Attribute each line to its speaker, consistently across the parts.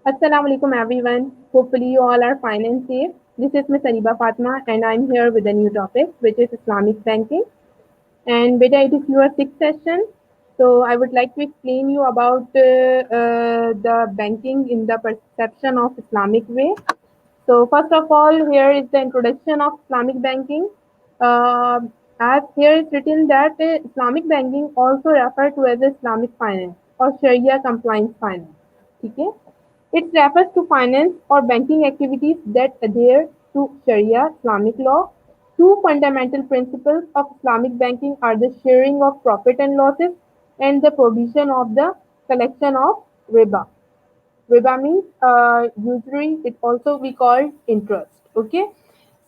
Speaker 1: Assalamu alaikum everyone. Hopefully you all are fine and safe. This is Miss Ariba Fatma and I'm here with a new topic which is Islamic banking. And beta it is your sixth session. So I would like to explain you about the banking in the perception of Islamic way. So first of all, here is the introduction of Islamic banking. Uh, as here is written that Islamic banking also referred to as Islamic finance or Sharia compliance finance. Okay? It refers to finance or banking activities that adhere to Sharia Islamic law. Two fundamental principles of Islamic banking are the sharing of profit and losses and the provision of the collection of riba. Riba means usury, it also we call interest. Okay,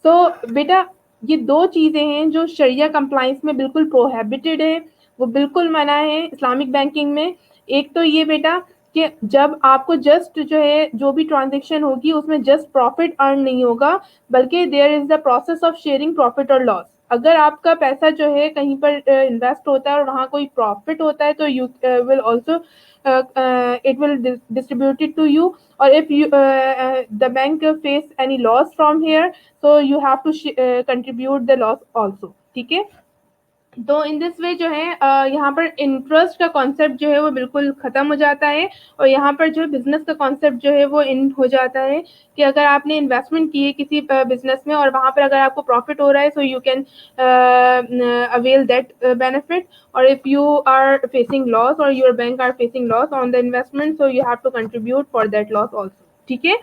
Speaker 1: so बेटा ये दो चीज़ें हैं जो शरिया compliance में बिल्कुल prohibited है, वो बिल्कुल मना है इस्लामिक बैंकिंग में। एक तो ये बेटा कि जब आपको जस्ट जो है जो भी ट्रांजेक्शन होगी उसमें जस्ट प्रॉफिट अर्न नहीं होगा, बल्कि there is the process of sharing profit और लॉस। अगर आपका पैसा जो है कहीं पर इन्वेस्ट होता है और वहाँ कोई प्रॉफिट होता है तो you will also it will distribute it to you, or if you the bank face any loss from here, so you have to contribute the loss also. ठीक है, तो इन दिस वे जो है यहाँ पर इंटरेस्ट का कॉन्सेप्ट जो है वो बिल्कुल ख़त्म हो जाता है, और यहाँ पर जो बिजनेस का कॉन्सेप्ट जो है वो इन हो जाता है कि अगर आपने इन्वेस्टमेंट की है किसी बिजनेस में और वहाँ पर अगर आपको प्रॉफिट हो रहा है, so you can avail that benefit, और if you are facing loss और your bank are facing loss on the investment, so you have to contribute for that loss also. ठीक है,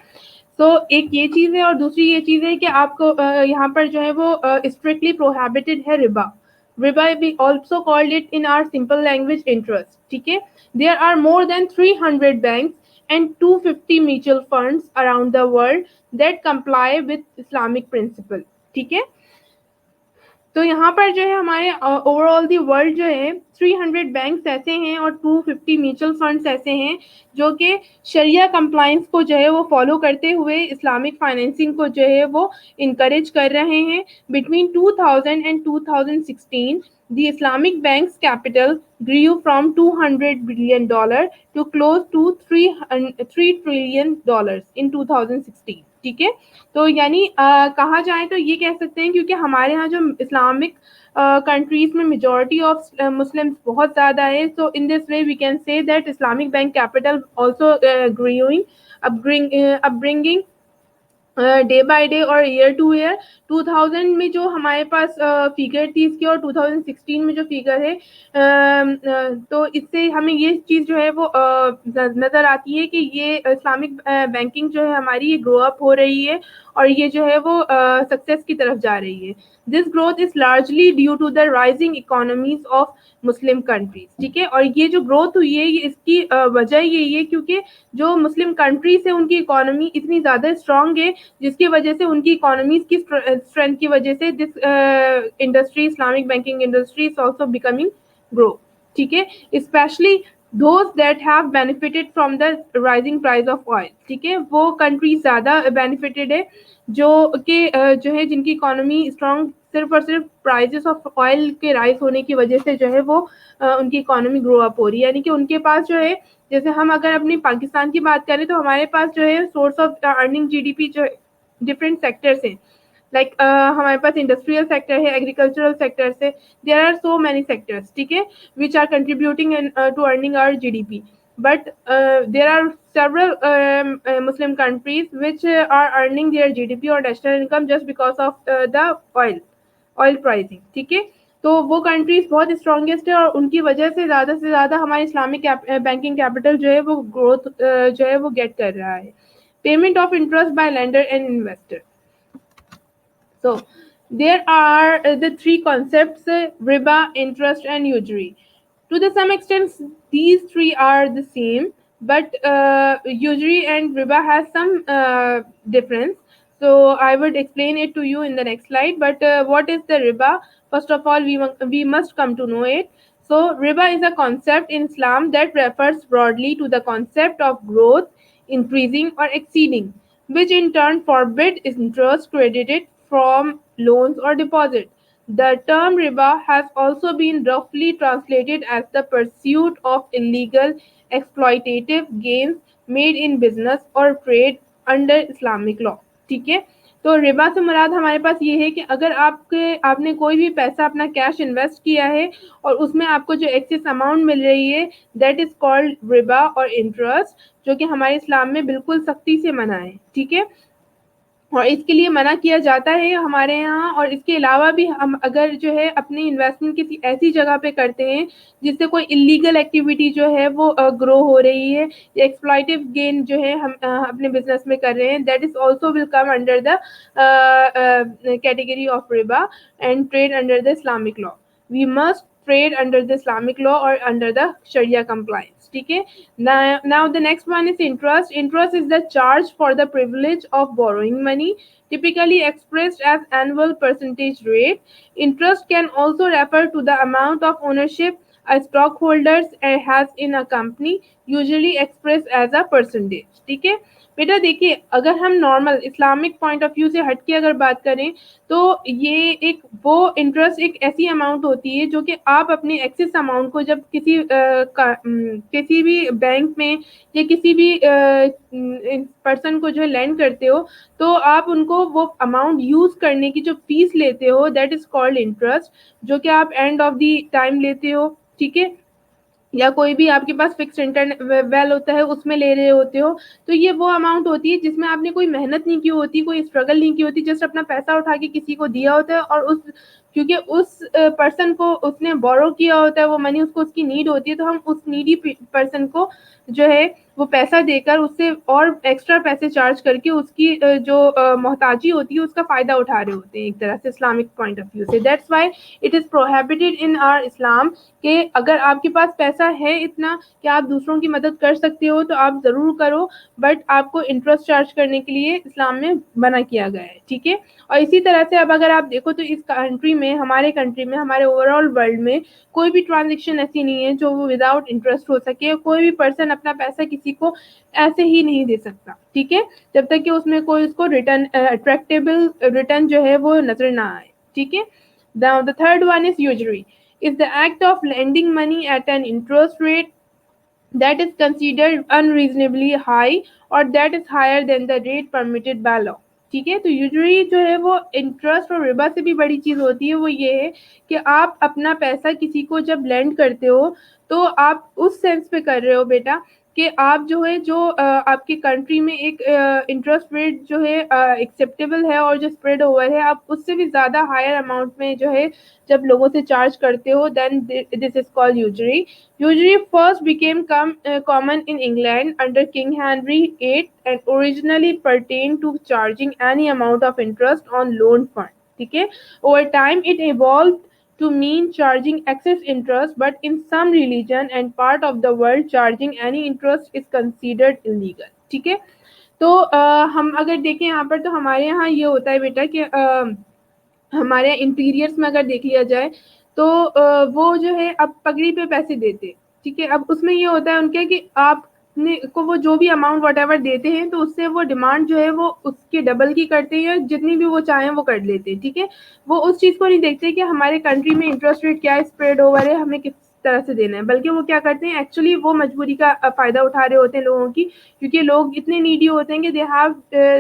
Speaker 1: तो एक ये चीज़ है, और दूसरी ये चीज़ है कि आपको यहाँ पर जो है वो स्ट्रिक्टली प्रोहिबिटेड है Riba. Riba, we also called it in our simple language interest. ठीक है, there are more than 300 banks and 250 mutual funds around the world that comply with Islamic principle. ठीक है, तो यहाँ पर जो है हमारे ओवरऑल दी वर्ल्ड जो है 300 बैंक्स ऐसे हैं और 250 म्यूचुअल फंड्स ऐसे हैं जो कि शरिया कंप्लाइंस को जो है वो फॉलो करते हुए इस्लामिक फाइनेंसिंग को जो है वो इनकरेज कर रहे हैं। Between 2000 and 2016 the Islamic bank's capital grew from $200 billion to close to $3 trillion in 2016. ठीक है, तो यानी कहा जाए तो ये कह सकते हैं क्योंकि हमारे यहाँ जो इस्लामिक कंट्रीज में मेजॉरिटी ऑफ मुस्लिम्स बहुत ज़्यादा है, so in this way we can say that Islamic bank capital also growing upbringing day by day और ईयर टू ईयर। 2000 में जो हमारे पास फिगर थी इसकी और 2016 में जो फिगर है, तो इससे हमें ये चीज़ जो है वो नज़र आती है कि ये इस्लामिक बैंकिंग जो है हमारी ये ग्रो अप हो रही है और ये जो है वो सक्सेस की तरफ जा रही है। This growth is largely due to the rising economies of Muslim countries. ठीक है, और ये जो ग्रोथ हुई है ये इसकी वजह यही है क्योंकि जो मुस्लिम कंट्रीज है उनकी इकोनॉमी इतनी ज़्यादा स्ट्रांग है, जिसकी वजह से उनकी इकोनॉमीज की स्ट्रेंथ की वजह से this industry Islamic banking industry is also becoming grow. ठीक है, specially those that have benefited from the rising price of oil. ठीक है, वो कंट्रीज ज़्यादा बेनिफिटेड है जो कि जो है जिनकी इकोनॉमी स्ट्रांग सिर्फ और सिर्फ प्राइजेस ऑफ ऑयल के राइज होने की वजह से जो है वो उनकी इकोनॉमी ग्रो अप हो रही है। यानी कि उनके पास जो है, जैसे हम अगर अपनी पाकिस्तान की बात करें तो हमारे पास जो है सोर्स ऑफ अर्निंग जीडीपी जो डिफरेंट सेक्टर्स हैं, लाइक हमारे पास इंडस्ट्रियल सेक्टर है, एग्रीकल्चरल सेक्टर है, there are so many sectors. ठीक है, which are contributing to earning our GDP, but there are several Muslim countries which are earning their GDP or national income just because of the oil pricing. ठीक है, तो वो countries बहुत strongest है और उनकी वजह से ज़्यादा हमारे इस्लामिक बैंकिंग कैपिटल जो है वो ग्रोथ जो है वो गेट कर रहा है। Payment of interest by lender and investor. So there are the three concepts: riba, interest, and usury. To the some extent, these three are the same, but usury and riba has some difference. So I would explain it to you in the next slide. But what is the riba? First of all, we must come to know it. So riba is a concept in Islam that refers broadly to the concept of growth, increasing or exceeding, which in turn forbid interest credited from loans or deposit. The term riba has also been roughly translated as the pursuit of illegal exploitative gains made in business और trade under Islamic law. ठीक है, तो रिबा से मुराद हमारे पास ये है कि अगर आपने कोई भी पैसा अपना कैश इन्वेस्ट किया है और उसमें आपको जो एक्सेस अमाउंट मिल रही है, दैट इज कॉल्ड रिबा और इंटरेस्ट, जो कि हमारे इस्लाम में बिल्कुल सख्ती से मना है। ठीक है, और इसके लिए मना किया जाता है हमारे यहाँ। और इसके अलावा भी हम अगर जो है अपनी इन्वेस्टमेंट किसी ऐसी जगह पे करते हैं जिससे कोई इलीगल एक्टिविटी जो है वो ग्रो हो रही है, या एक्सप्लॉइटिव गेन जो है हम अपने बिजनेस में कर रहे हैं, that is also will come under the category of रिबा and trade under the Islamic law. We must trade under the Islamic law or under the Sharia compliance. ठीक है, now the next one is interest. Interest is the charge for the privilege of borrowing money, typically expressed as annual percentage rate. Interest can also refer to the amount of ownership a stockholder has in a company, usually expressed as a percentage. ठीक है बेटा, देखिए अगर हम normal Islamic point of view से हट के अगर बात करें तो ये एक वो इंटरेस्ट एक ऐसी अमाउंट होती है जो कि आप अपने एक्सेस अमाउंट को जब किसी भी बैंक में या किसी भी पर्सन को जो है लैंड करते हो, तो आप उनको वो अमाउंट यूज करने की जो फीस लेते हो, दैट इज कॉल्ड इंटरेस्ट, जो कि आप एंड ऑफ द टाइम लेते हो। ठीक है, या कोई भी आपके पास फिक्स इंटरनेट वेल होता है उसमें ले रहे होते हो, तो ये वो अमाउंट होती है जिसमें आपने कोई मेहनत नहीं की होती, कोई स्ट्रगल नहीं की होती, जस्ट अपना पैसा उठा के किसी को दिया होता है, और उस क्योंकि उस पर्सन को उसने बोरो किया होता है वो मनी, उसको उसकी नीड होती है, तो हम उस नीडी पर्सन को जो है वो पैसा देकर उससे और एक्स्ट्रा पैसे चार्ज करके उसकी जो मोहताजी होती है उसका फायदा उठा रहे होते हैं एक तरह से इस्लामिक पॉइंट ऑफ व्यू से। That's why it is prohibited in our Islam कि अगर आपके पास पैसा है इतना कि आप दूसरों की मदद कर सकते हो तो आप ज़रूर करो, बट आपको इंटरेस्ट चार्ज करने के लिए इस्लाम में मना किया गया है। ठीक है, और इसी तरह से अब अगर आप देखो तो इस कंट्री में, हमारे ओवरऑल वर्ल्ड में कोई भी ट्रांजेक्शन ऐसी नहीं है जो वो विदाउट इंटरेस्ट हो सके। कोई भी पर्सन अपना पैसा किसी को ऐसे ही नहीं दे सकता, ठीक है, जब तक कि उसमें कोई उसको रिटर्न अट्रैक्टेबल रिटर्न जो है वो नजर ना आए। ठीक है, the third one is usury, is the act of lending money at an interest rate that is considered unreasonably high or that is higher than the rate permitted by law। ठीक है, तो यूजरी जो है वो इंटरेस्ट और रिबा से भी बड़ी चीज होती है। वो ये है कि आप अपना पैसा किसी को जब लेंड करते हो तो आप उस सेंस पे कर रहे हो बेटा कि आप जो है जो आपकी कंट्री में एक इंटरेस्ट रेट जो है एक्सेप्टेबल है और जो स्प्रेड ओवर है, आप उससे भी ज़्यादा हायर अमाउंट में जो है जब लोगों से चार्ज करते हो, then this is called usury. Usury first became common in England under King Henry VIII and originally pertain to charging any amount of interest on loan fund. ठीक है, over time it evolve to mean charging excess interest, but in some religion and part of the world charging any interest is considered illegal। ठीक है, तो हम अगर देखें यहाँ पर तो हमारे यहाँ ये होता है बेटा कि हमारे इंटीरियर्स में अगर देख लिया जाए तो वो जो है अब पगड़ी पे पैसे देते। ठीक है, अब उसमें ये होता है उनके कि आप को वो जो भी अमाउंट वट एवर देते हैं तो उससे वो डिमांड जो है वो उसके डबल की करते हैं, जितनी भी वो चाहें वो कर लेते हैं। ठीक है, वो उस चीज़ को नहीं देखते कि हमारे कंट्री में इंटरेस्ट रेट क्या स्प्रेड ओवर है, हमें किस तरह से देना है, बल्कि वो क्या करते हैं एक्चुअली वो मजबूरी का फायदा उठा रहे होते हैं लोगों की, क्योंकि लोग इतने नीडी होते हैं कि they have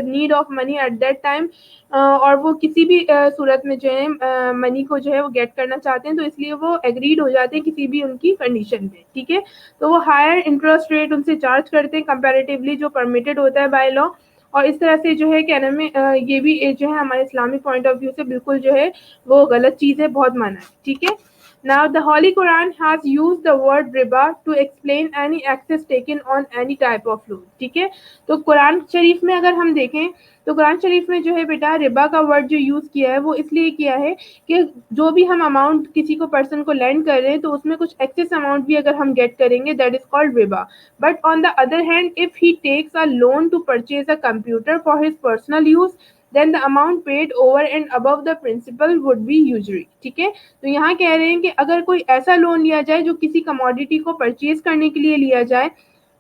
Speaker 1: need of money at that time, और वो किसी भी सूरत में जो है मनी को जो है वो गेट करना चाहते हैं, तो इसलिए वो एग्रीड हो जाते हैं किसी भी उनकी कंडीशन में। ठीक है, तो वो हायर इंटरेस्ट रेट उनसे चार्ज करते हैं कंपैरेटिवली जो परमिटेड होता है बाय लॉ, और इस तरह से जो है कहने में ये भी जो है हमारे इस्लामिक पॉइंट ऑफ व्यू से बिल्कुल जो है वो गलत चीज़ है, बहुत माना है। ठीक है, now the Holy Quran has used the word riba to explain any access taken on any type of loan। ठीक है, तो कुरान शरीफ में अगर हम देखें तो कुरान शरीफ में जो है बेटा रिबा का वर्ड जो यूज किया है वो इसलिए किया है कि जो भी हम अमाउंट किसी को पर्सन को लैंड कर रहे हैं तो उसमें कुछ एक्सेस अमाउंट भी अगर हम गेट करेंगे, दैट इज कॉल्ड रिबा। But on the other hand if he takes a loan to purchase a computer for his personal use, then the amount paid over and above the principal would be usury। ठीक है, तो यहाँ कह रहे हैं कि अगर कोई ऐसा लोन लिया जाए जो किसी कमोडिटी को परचेज करने के लिए लिया जाए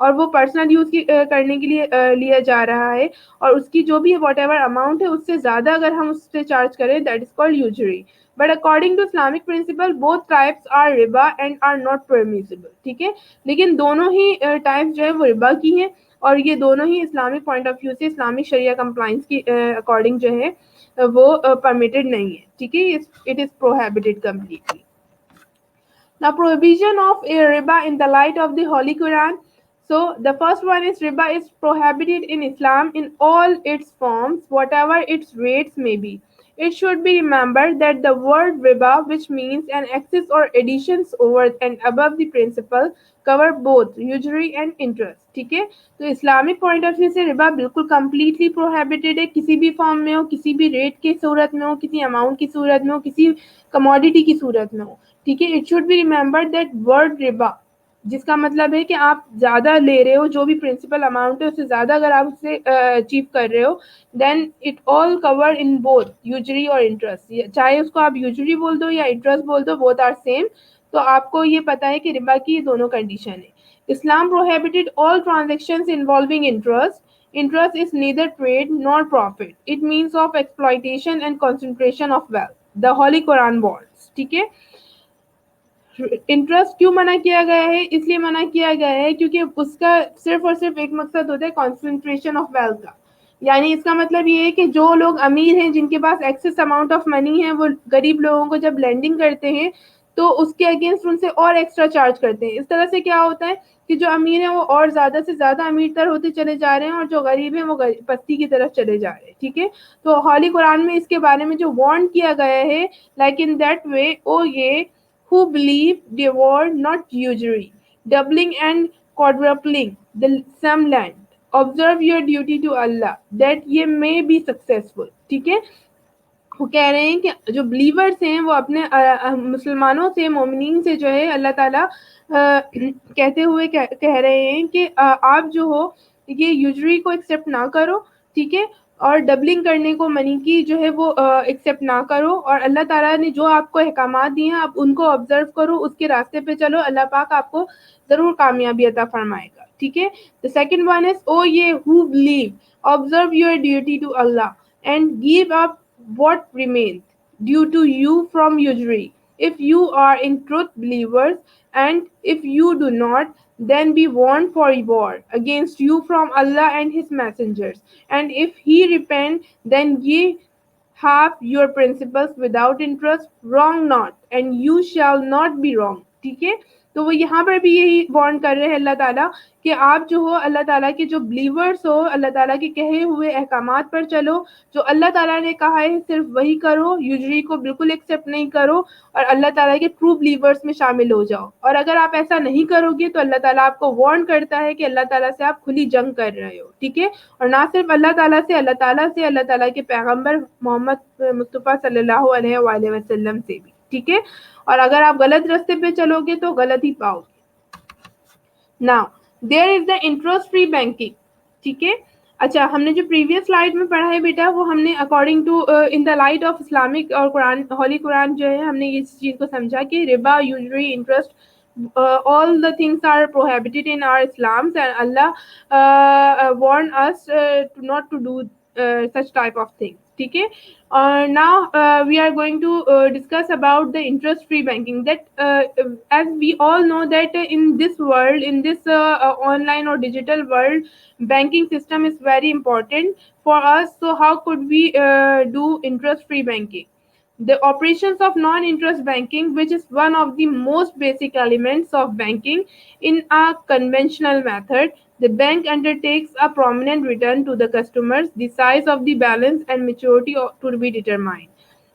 Speaker 1: और वो पर्सनल यूज करने के लिए लिया जा रहा है, और उसकी जो भी वॉट एवर अमाउंट है उससे ज्यादा अगर हम उससे चार्ज करें, that is called usury. But according to Islamic principle both types are रिबा एंड आर नॉट परमिसिबल। ठीक है, लेकिन दोनों ही टाइप्स जो है वो रिबा की हैं। और ये दोनों ही इस्लामिक पॉइंट ऑफ व्यू से इस्लामिक शरिया कंप्लाइंस की अकॉर्डिंग जो है वो परमिटेड नहीं है, ठीक है, it is prohibited completely. Now, prohibition of a riba in the light of the Holy Quran. So, the first one is riba is prohibited in Islam in all its forms, whatever its rates may be. It should be remembered that the word riba, which means an excess or additions over and above the principal, cover both usury and interest. ठीक है, तो Islamic point of view से रिबा बिल्कुल completely prohibited है, किसी भी form में हो, किसी भी रेट की सूरत में हो, किसी अमाउंट की सूरत में हो, किसी कमोडिटी की सूरत में हो, ठीक है। It should be remembered that word Riba, जिसका मतलब है कि आप ज़्यादा ले रहे हो, जो भी प्रिंसिपल अमाउंट है उससे ज़्यादा अगर आप उससे अचीव कर रहे हो, then it all cover in both usury और इंटरेस्ट, चाहे उसको आप यूजरी बोल दो या इंटरेस्ट बोल दो, बोथ आर सेम। तो आपको ये पता है कि रिबा की दोनों कंडीशन है। Islam prohibited all transactions involving interest. Interest is neither trade nor profit. It means of exploitation and concentration of wealth. The Holy Quran warns. ठीक है, इंटरेस्ट क्यों मना किया गया है? इसलिए मना किया गया है क्योंकि उसका सिर्फ और सिर्फ एक मकसद होता है कॉन्सेंट्रेशन ऑफ वेल्थ का। यानी इसका मतलब ये है कि जो लोग अमीर हैं, जिनके पास एक्सेस अमाउंट ऑफ मनी है, वो गरीब लोगों को जब लेंडिंग करते हैं तो उसके अगेंस्ट उनसे और एक्स्ट्रा चार्ज करते हैं। इस तरह से क्या होता है कि जो अमीर है वो और ज्यादा से ज्यादा अमीर तर होते चले जा रहे हैं और जो गरीब है वो पस्ती की तरफ चले जा रहे हैं, ठीक है। तो हॉली कुरान में इसके बारे में जो वार्न किया गया है, लाइक इन दैट वे, ओ ये who believe devour not usury, doubling and quadrupling the sum land. Observe your duty to Allah that ye may be successful. ठीक है, वो कह रहे हैं कि जो बिलीवर्स हैं वो अपने मुसलमानों से, मोमिनीन से जो है अल्लाह ताला कहते हुए कह रहे हैं कि आप जो हो ये यूजरी को एक्सेप्ट ना करो, ठीक है, और डबलिंग करने को, मनी की जो है वो एक्सेप्ट ना करो, और अल्लाह ताला ने जो आपको अहकामात दिए हैं आप उनको ऑब्जर्व करो, उसके रास्ते पे चलो, अल्लाह पाक आपको जरूर कामयाबी अता फरमाएगा, ठीक है। The second one is O ye who believe observe your duty to Allah and give up what remains due to you from usury. If you are in truth believers, and if you do not, then be warned for war against you from Allah and His messengers. And if he repent, then ye have your principles without interest, wrong not, and you shall not be wrong. ठीक है, तो वो यहाँ पर भी यही warn कर रहे हैं अल्लाह ताला कि आप जो हो अल्लाह ताला के जो बिलीवर्स हो, अल्लाह ताला के कहे हुए अहकामात पर चलो, जो अल्लाह ताला ने कहा है सिर्फ वही करो, यूजरी को बिल्कुल एक्सेप्ट नहीं करो, और अल्लाह ताला के ट्रू बिलीवर्स में शामिल हो जाओ। और अगर आप ऐसा नहीं करोगे तो अल्लाह ताला आपको वार्न करता है कि अल्लाह ताला से आप खुली जंग कर रहे हो, ठीक है। और ना सिर्फ अल्लाह ताला से, अल्लाह ताला से, अल्लाह ताला के पैगंबर मोहम्मद मुस्तफ़ा सल्लल्लाहु अलैहि वसल्लम से भी, ठीक है। और अगर आप गलत रास्ते पे चलोगे तो गलत ही पाओगे। Now there is the interest free banking, ठीक है। अच्छा, हमने जो प्रीवियस स्लाइड में पढ़ा है बेटा, वो हमने according to in the light of Islamic और कुरान, हॉली कुरान जो है, हमने इस चीज को समझा कि रिबा, usury, interest, all the things are prohibited in our Islam, and Allah warn us to not to do such type of things, ठीक है। Now we are going to discuss about the interest free banking, that as we all know that in this world, in this online or digital world, banking system is very important for us. So how could we do interest free banking? The operations of non-interest banking, which is one of the most basic elements of banking in a conventional method, the bank undertakes a prominent return to the customers, the size of the balance and maturity to be determined.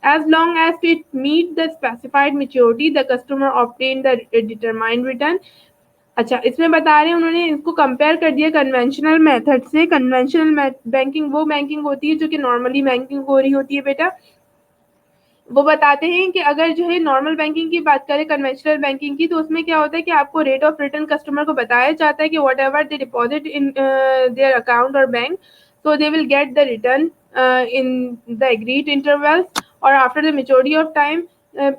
Speaker 1: As long as it meets the specified maturity, the customer obtain the determined return. अच्छा, इसमें बता रहे हैं उन्होंने इसको compare कर दिया conventional method से। कन्वेंशनल बैंकिंग वो बैंकिंग होती है जो कि नॉर्मली बैंकिंग हो रही होती है बेटा। वो बताते हैं कि अगर जो है नॉर्मल बैंकिंग की बात करें, कन्वेंशनल बैंकिंग की, तो उसमें क्या होता है कि आपको रेट ऑफ रिटर्न कस्टमर को बताया जाता है कि what ever they deposit in their account और bank, so they will get the return in the agreed intervals, और after the maturity of time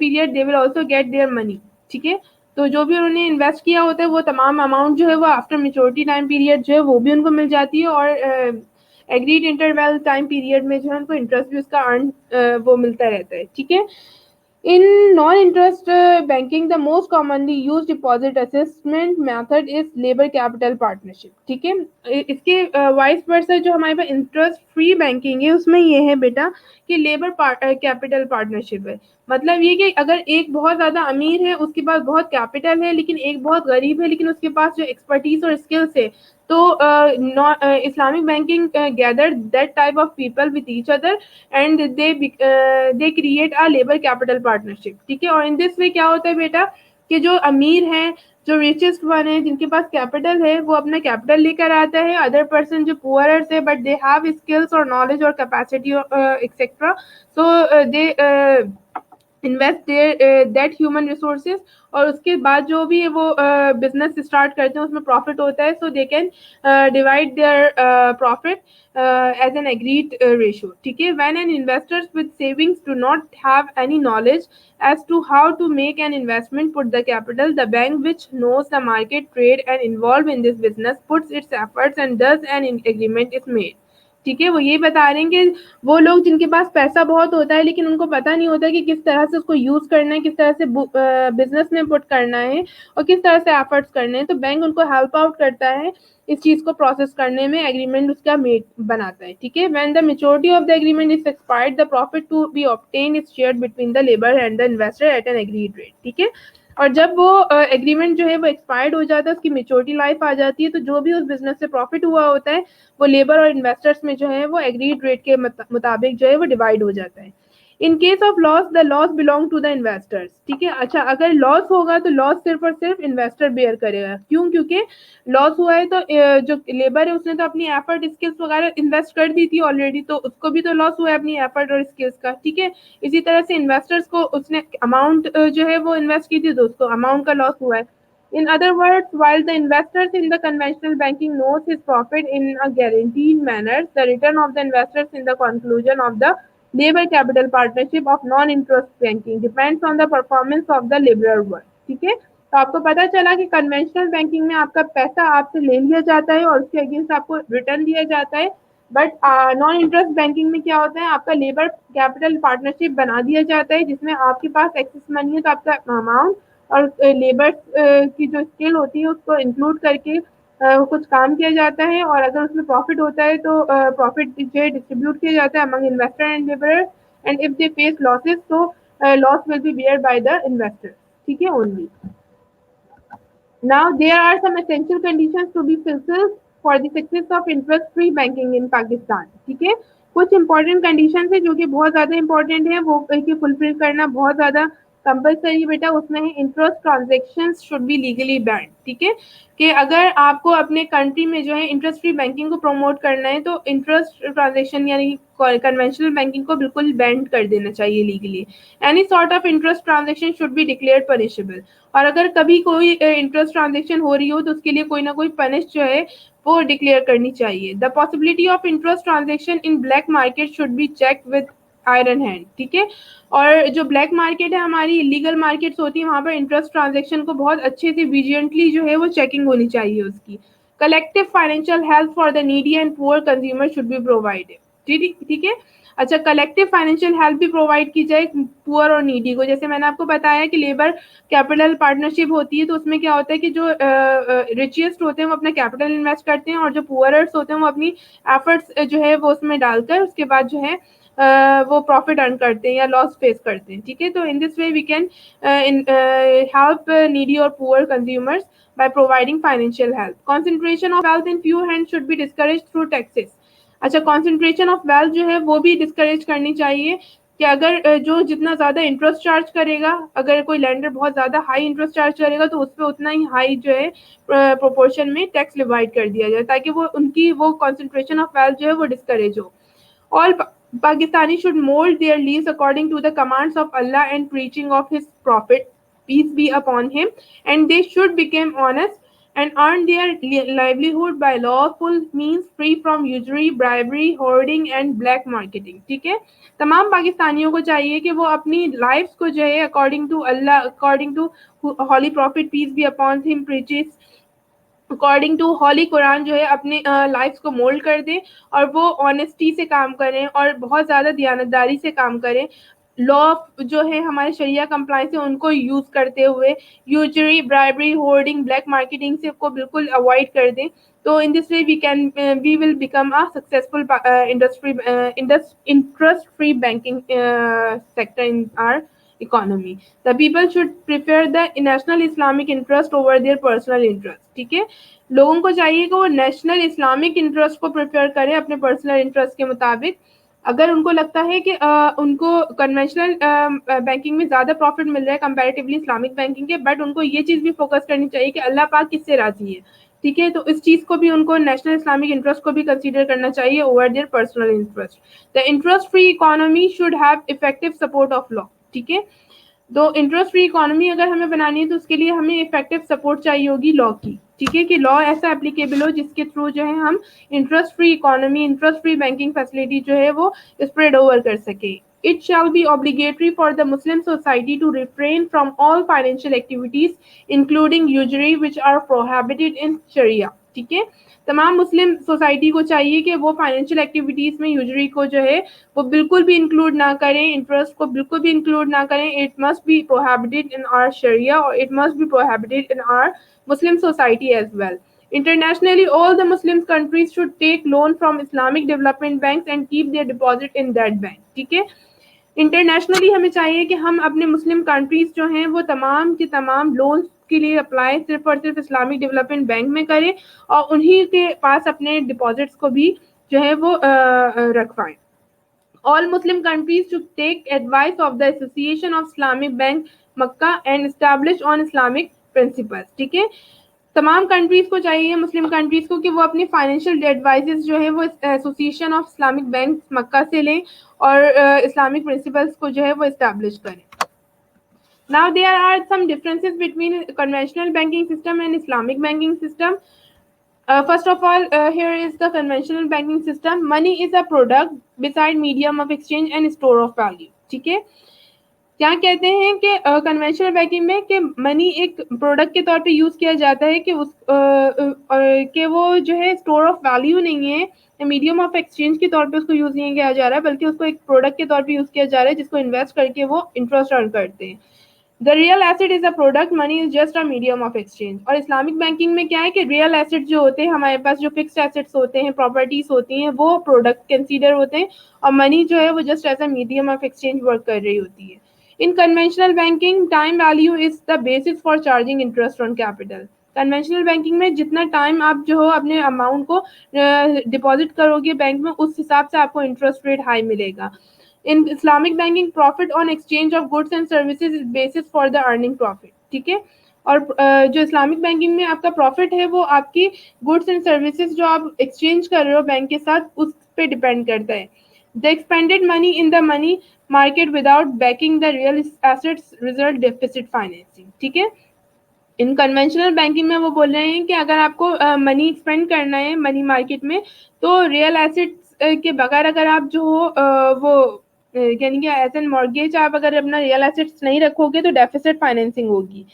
Speaker 1: period they will also get their money, ठीक है। तो जो भी उन्होंने इन्वेस्ट किया होता है वो तमाम अमाउंट जो है वो आफ्टर मेच्योरिटी टाइम पीरियड जो है वो भी उनको मिल जाती है, और एग्रीड इंटरवल टाइम पीरियड में जो है उनको इंटरेस्ट भी उसका अर्न वो मिलता रहता है, ठीक है। In non-interest banking, the most commonly used deposit assessment method is labor capital partnership. ठीक है, इसके वाइस वर्सा जो हमारे पास इंटरेस्ट फ्री बैंकिंग है उसमें ये है बेटा कि लेबर कैपिटल पार्टनरशिप है। मतलब ये कि अगर एक बहुत ज्यादा अमीर है, उसके पास बहुत कैपिटल है, लेकिन एक बहुत गरीब है लेकिन उसके पास जो एक्सपर्टीज और स्किल्स है, तो Islamic banking gather that type of people with each other and they create a labour capital partnership. ठीक है, और इन दिस वे क्या होता है बेटा कि जो अमीर हैं, जो रिचेस्ट वन है, जिनके पास कैपिटल है, वो अपना कैपिटल लेकर आता है। अदर पर्सन जो पुअरर्स है बट दे हैव स्किल्स और नॉलेज और capacity etcetera, so they invest their that human resources, और उसके बाद जो भी वो बिजनेस स्टार्ट करते हैं उसमें प्रॉफिट होता है, so they can divide their profit as an agreed ratio. ठीक है, when an investors with savings do not have any knowledge as to how to make an investment put the capital, the bank which knows the market trade and involved in this business puts its efforts and thus an agreement is made. ठीक है, वो ये बता रहे हैं कि वो लोग जिनके पास पैसा बहुत होता है लेकिन उनको पता नहीं होता कि किस तरह से उसको यूज करना है, किस तरह से बिजनेस में पुट करना है और किस तरह से एफर्ट्स करने हैं, तो बैंक उनको हेल्प आउट करता है इस चीज को प्रोसेस करने में, एग्रीमेंट उसका मेड बनाता है। ठीक है, when the maturity of the agreement is expired the profit to be obtain is shared between the labour and the investor at an agreed rate. ठीक है, और जब वो एग्रीमेंट जो है वो एक्सपायर्ड हो जाता है, उसकी मेच्योरिटी लाइफ आ जाती है, तो जो भी उस बिजनेस से प्रॉफिट हुआ होता है वो लेबर और इन्वेस्टर्स में जो है वो एग्रीड रेट के मुताबिक जो है वो डिवाइड हो जाता है। In case of loss the loss belong to the investors. ठीक है, अच्छा अगर लॉस होगा तो लॉस सिर्फ और सिर्फ इन्वेस्टर बेयर करेगा। क्यों? क्योंकि लॉस हुआ है तो जो लेबर है उसने तो अपनी एफर्ट स्किल्स वगैरह इन्वेस्ट कर दी थी ऑलरेडी, तो उसको भी तो लॉस हुआ है अपनी एफर्ट और स्किल्स का। ठीक है, इसी तरह से इन्वेस्टर्स को उसने अमाउंट जो है वो इन्वेस्ट की थी तो उसको अमाउंट का लॉस हुआ है। In other words, while the investors in the conventional banking knows his profit in a guaranteed manner, the return of the investors in the conclusion of the labor capital partnership of non-interest banking depends on the performance of the laborer work. ठीक है, तो आपको पता चला कि conventional banking में आपका पैसा आपसे ले लिया जाता है और उसके अगेंस्ट आपको रिटर्न दिया जाता है, बट नॉन इंटरेस्ट बैंकिंग में क्या होता है, आपका लेबर कैपिटल पार्टनरशिप बना दिया जाता है जिसमें आपके पास एक्सेस मनी है तो आपका अमाउंट और लेबर की जो स्किल होती है उसको इंक्लूड करके कुछ काम किया जाता है, और अगर उसमें प्रॉफिट होता है तो प्रॉफिट जो है डिस्ट्रीब्यूट किया जाता है among investor and labour, and if they face losses तो loss will be bear by the investor. ठीक है, only. Now, there are some essential conditions to be fulfilled for the success of interest-free banking in Pakistan. ठीक है, कुछ important condition है जो कि बहुत ज्यादा इंपॉर्टेंट है, वो फुलफिल करना बहुत ज्यादा कंपलसरी बेटा। उसमें है interest transaction should be legally band. ठीक है, कि अगर आपको अपने कंट्री में जो है इंटरेस्ट फ्री बैंकिंग को प्रमोट करना है तो इंटरेस्ट ट्रांजेक्शन यानी कन्वेंशनल बैंकिंग को बिल्कुल बैंड कर देना चाहिए legally. Any sort of interest transaction should be declared punishable, और अगर कभी कोई इंटरेस्ट ट्रांजेक्शन हो रही हो तो उसके लिए कोई ना कोई पनिश जो है वो डिक्लेयर करनी चाहिए। The possibility of interest transaction in black market should be check with iron hand. ठीक है, और जो ब्लैक मार्केट है हमारी इलीगल मार्केट्स होती है, वहां पर इंटरेस्ट ट्रांजेक्शन को बहुत अच्छे से विजिलेंटली जो है वो चेकिंग होनी चाहिए उसकी। Collective financial help for the needy and poor consumer should be provided. ठीक ठीक है, अच्छा कलेक्टिव फाइनेंशियल हेल्प भी प्रोवाइड की जाए पुअर और नीडी को। जैसे मैंने आपको बताया कि लेबर कैपिटल पार्टनरशिप होती है तो उसमें क्या होता है कि जो रिचेस्ट होते हैं वो अपना कैपिटल इन्वेस्ट करते हैं और जो पुअरर्स होते हैं वो अपनी एफर्ट्स जो है वो उसमें डालकर उसके बाद जो है वो प्रॉफिट अर्न करते हैं या लॉस फेस करते हैं। ठीक है, तो in this way we can help needy और poor consumers by providing financial help. Concentration of wealth in few hands should be discouraged through taxes. अच्छा कॉन्सेंट्रेशन ऑफ वेल्थ जो है वो भी डिस्करेज करनी चाहिए कि अगर जो जितना ज्यादा इंटरेस्ट चार्ज करेगा, अगर कोई लैंडर बहुत ज्यादा हाई इंटरेस्ट चार्ज करेगा तो उस पर उतना ही हाई जो है प्रोपोर्शन में टैक्स डिवाइड कर दिया जाए ताकि वो उनकी वो कॉन्सेंट्रेशन ऑफ वेल्थ जो है वो डिस्करेज हो। All Pakistani should mold their lives according to the commands of Allah and preaching of His Prophet, peace be upon him, and they should become honest and earn their livelihood by lawful means free from usury, bribery, hoarding and black marketing. ठीक है, तमाम पाकिस्तानियों को चाहिए कि वो अपनी lives को जो है according to Allah, according to holy prophet peace be upon him preaches, according to holy Quran जो है अपने लाइफ को मोल्ड कर दें और वो ऑनेस्टी से काम करें और बहुत ज़्यादा दयानतदारी से काम करें। लॉ जो है हमारे शरिया कंप्लायंस है उनको यूज करते हुए usury, bribery, hoarding, black marketing से को बिल्कुल अवॉइड कर दें। तो in this way we will become a successful industry interest free banking sector in our economy. The people should prefer the national Islamic interest over their personal interest. ठीक है, लोगों को चाहिए कि वो नेशनल इस्लामिक इंटरेस्ट को prefer करें अपने पर्सनल इंटरेस्ट के मुताबिक। अगर उनको लगता है कि उनको कन्वेंशनल बैंकिंग में ज़्यादा प्रॉफिट मिल रहा है कंपैरेटिवली इस्लामिक बैंकिंग के, बट उनको ये चीज़ भी फोकस करनी चाहिए कि अल्लाह पाक किससे राजी है। ठीक है, तो इस चीज़ को भी उनको नेशनल इस्लामिक इंटरेस्ट को भी कंसीडर करना चाहिए over their personal interest. The interest free economy should have effective support of law. ठीक है, तो इंटरेस्ट फ्री इकोनॉमी अगर हमें बनानी है तो उसके लिए हमें इफेक्टिव सपोर्ट चाहिए होगी लॉ की। ठीक है, कि लॉ ऐसा एप्लीकेबल हो जिसके थ्रू जो है हम interest free economy, interest free banking facility जो है वो स्प्रेड ओवर कर सके। It shall be obligatory for the Muslim society to refrain from all financial activities, including usury, which are prohibited in Sharia. ठीक है, तमाम मुस्लिम सोसाइटी को चाहिए कि वो फाइनेंशियल एक्टिविटीज में यूजरी को जो है वो बिल्कुल भी इंक्लूड ना करें, इंटरेस्ट को बिल्कुल भी इंक्लूड ना करें। It must be prohibited in our sharia और it must be prohibited in our Muslim society as well. Internationally, all the Muslim countries should take loan from Islamic development banks and keep their deposit in that bank. ठीक है, internationally हमें चाहिए कि हम अपने Muslim countries जो हैं वो तमाम के तमाम लोन्स के लिए अप्लाई सिर्फ और सिर्फ इस्लामिक डेवलपमेंट बैंक में करें और उन्हीं के पास अपने डिपॉजिट्स को भी जो है वो रखवाएं। All Muslim countries should take advice of the Association of Islamic Bank Makkah and establish on Islamic principles. ठीक है, तमाम कंट्रीज को चाहिए, मुस्लिम कंट्रीज को, कि वो अपनी फाइनेंशियल एडवाइजेस जो है वो एसोसिएशन ऑफ इस्लामिक बैंक मक्का से लें और इस्लामिक प्रिंसिपल्स को जो है वो इस्टेब्लिश करें। Now there are some differences between conventional banking system and Islamic banking system. First of all, here is the conventional banking system. Money is a product beside medium of exchange and store of value. ठीक है, क्या कहते हैं कि conventional banking में कि money एक product के तौर पे यूज किया जाता है कि उस कि वो जो है स्टोर ऑफ वैल्यू नहीं है, मीडियम ऑफ एक्सचेंज के तौर पे उसको यूज नहीं किया जा रहा है, बल्कि उसको एक प्रोडक्ट के तौर पे यूज किया जा रहा है जिसको इन्वेस्ट करके वो इंटरेस्ट अर्न करते हैं। The real asset is a product, money is just a medium of exchange. और इस्लामिक बैंकिंग में क्या है कि रियल एसेट जो होते हैं हमारे पास, जो फिक्स्ड एसेट्स होते हैं, प्रॉपर्टीज होती हैं, वो प्रोडक्ट कंसीडर होते हैं और मनी जो है वो just as a medium of exchange work कर रही होती है। In conventional banking, time value is the basis for charging interest on capital. Conventional banking में जितना टाइम आप जो हो अपने अमाउंट को डिपॉजिट करोगे बैंक में, उस हिसाब से आपको इंटरेस्ट रेट हाई मिलेगा। इन Islamic banking, profit on exchange of goods and services is basis for the earning profit. ठीक है, और जो इस्लामिक बैंकिंग में आपका प्रॉफिट है वो आपकी गुड्स एंड सर्विसेज जो आप एक्सचेंज कर रहे हो बैंक के साथ उस पर डिपेंड करता है। The expended money in the money market without backing the real assets result deficit financing. ठीक है, इन कन्वेंशनल बैंकिंग में वो बोल रहे हैं कि अगर आपको मनी स्पेंड करना है मनी मार्केट में, तो रियल एसेट्स के बगैर अगर आप जो हो वो यानी कि एज एन मॉर्गेज आप अगर अपना रियल एसेट्स नहीं रखोगे तो डेफिसिट फाइनेंसिंग होगी।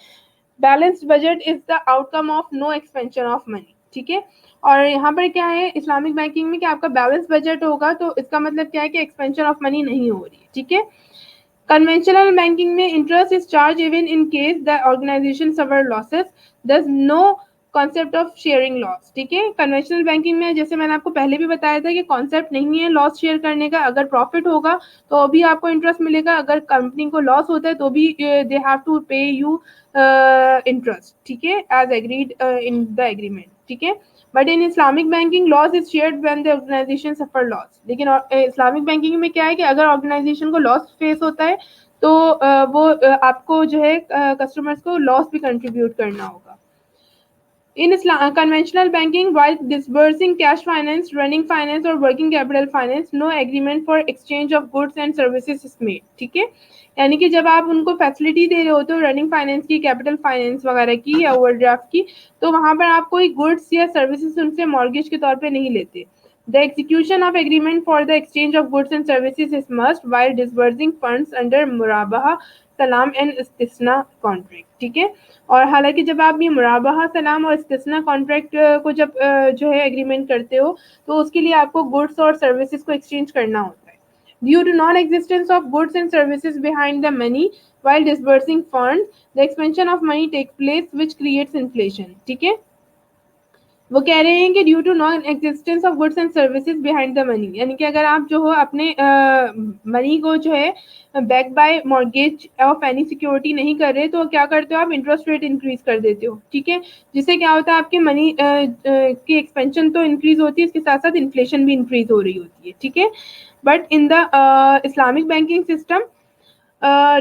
Speaker 1: Balanced budget is the outcome of no expansion of money. ठीक है, और यहाँ पर क्या है इस्लामिक बैंकिंग में कि आपका बैलेंस बजट होगा, तो इसका मतलब क्या है कि एक्सपेंशन ऑफ मनी नहीं हो रही है। ठीक है, कन्वेंशनल बैंकिंग में interest is charge even in case the organisation suffer losses, thus no concept of sharing loss. ठीक है, कन्वेंशनल बैंकिंग में जैसे मैंने आपको पहले भी बताया था कि कॉन्सेप्ट नहीं है लॉस शेयर करने का। अगर प्रॉफिट होगा तो भी आपको इंटरेस्ट मिलेगा, अगर कंपनी को लॉस होता है तो भी they have to pay you interest. ठीक है, as agreed in the agreement. ठीक है, but in Islamic banking loss is shared when the organisation suffer loss. लेकिन इस्लामिक बैंकिंग में क्या है कि अगर ऑर्गेनाइजेशन को लॉस फेस होता है तो वो आपको जो है कस्टमर्स को लॉस भी कंट्रीब्यूट करना होगा। In conventional banking, while disbursing cash finance, running finance or working capital finance, no agreement for exchange of goods and services is made. ठीक है, यानी कि जब आप उनको फैसिलिटी दे रहे होते हो रनिंग फाइनेंस की, कैपिटल फाइनेंस वगैरह की या ओवरड्राफ्ट की, तो वहां पर आप कोई गुड्स या सर्विसेज उनसे मॉर्गेज के तौर पे नहीं लेते। The execution of agreement for the exchange of goods and services is must while disbursing funds under मुराबाहा सलाम एंड इस्तिस्ना कॉन्ट्रैक्ट। ठीक है, और हालांकि जब आप ये मुराबाहा सलाम और इस्तिस्ना कॉन्ट्रैक्ट को जब जो है एग्रीमेंट करते हो तो उसके लिए आपको गुड्स और सर्विसेज को एक्सचेंज करना होता है। Due to non-existence of goods and services behind the money while disbursing funds, the expansion of money takes place, which creates inflation. ठीक है, वो कह रहे हैं कि due to non existence of goods and services behind the money, यानी कि अगर आप जो हो अपने मनी को जो है back by mortgage of any security नहीं कर रहे, तो क्या करते हो आप, इंटरेस्ट रेट इंक्रीज कर देते हो। ठीक है, जिससे क्या होता है, आपके मनी की एक्सपेंशन तो इंक्रीज होती है, इसके साथ साथ इन्फ्लेशन भी इंक्रीज हो रही होती है। ठीक है, but in the Islamic banking system,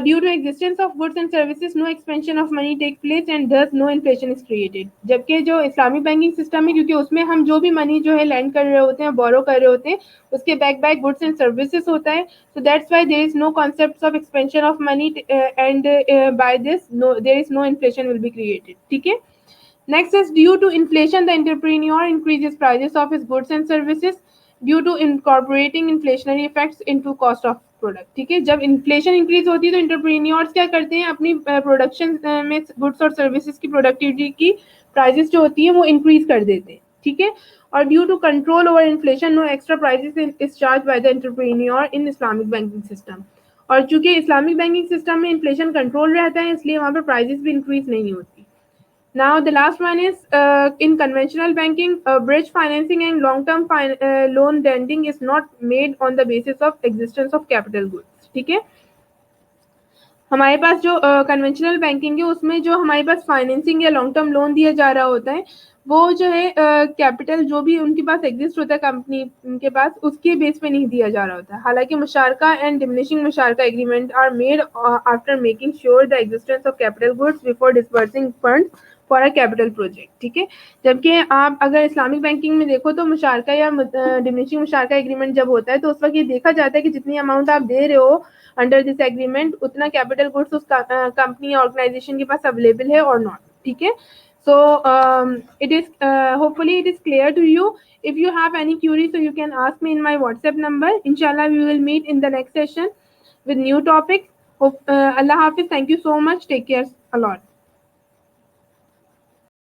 Speaker 1: due to existence of goods and services, no expansion of money take place and thus no inflation is created। जबकि जो इस्लामिक बैंकिंग सिस्टम है, क्योंकि उसमें हम जो भी मनी जो है लैंड कर रहे होते हैं, बोरो कर रहे होते हैं, उसके back by goods and services होता है, so that's why there is no concepts of expansion of money, and by this no there is no inflation will be created। ठीक है, next is due to inflation, the entrepreneur increases prices of his goods and services due to incorporating inflationary effects into cost of product. ठीक है, जब inflation increase होती है तो इंटरप्रीनियर्स क्या करते हैं, अपनी प्रोडक्शन में गुड्स और सर्विसेज की प्रोडक्टिविटी की प्राइसेस जो होती है वो इंक्रीज कर देते हैं। ठीक है, और due to control over inflation, no extra prices is charge by the entrepreneur in Islamic banking system. और चूंकि इस्लामिक बैंकिंग सिस्टम में इन्फ्लेशन कंट्रोल रहता है, इसलिए वहां पर प्राइसेस भी इंक्रीज नहीं होती। Now the last one is in conventional banking, bridge financing and long-term loan lending is not made on the basis of existence of capital goods। ठीक है, हमारे पास जो कन्वेंशनल बैंकिंग है, उसमें जो हमारे पास फाइनेंसिंग या लॉन्ग टर्म लोन दिया जा रहा होता है, वो जो है कैपिटल जो भी उनके पास एग्जिस्ट होता है कंपनी के पास, उसके बेस पे नहीं दिया जा रहा होता है। हालांकि मुशारका एंड डिमिनिशिंग मुशारका agreement are made after making sure the existence of capital goods before disbursing fund for a capital project. ठीक है, जबकि आप अगर इस्लामिक बैंकिंग में देखो तो मुशारका या डिमिनिशिंग मुशारका एग्रीमेंट जब होता है, तो उस वक्त ये देखा जाता है कि जितनी अमाउंट आप दे रहे हो अंडर दिस एग्रीमेंट, उतना कैपिटल गुड्स उस कंपनी या ऑर्गेनाइजेशन के पास अवेलेबल है और नॉट। ठीक है, so it is hopefully it is clear to you। if you have any query, so you can ask me in my WhatsApp number। inshallah we will meet in the next session with new topics। Allah Hafiz, thank you so much, take care a lot।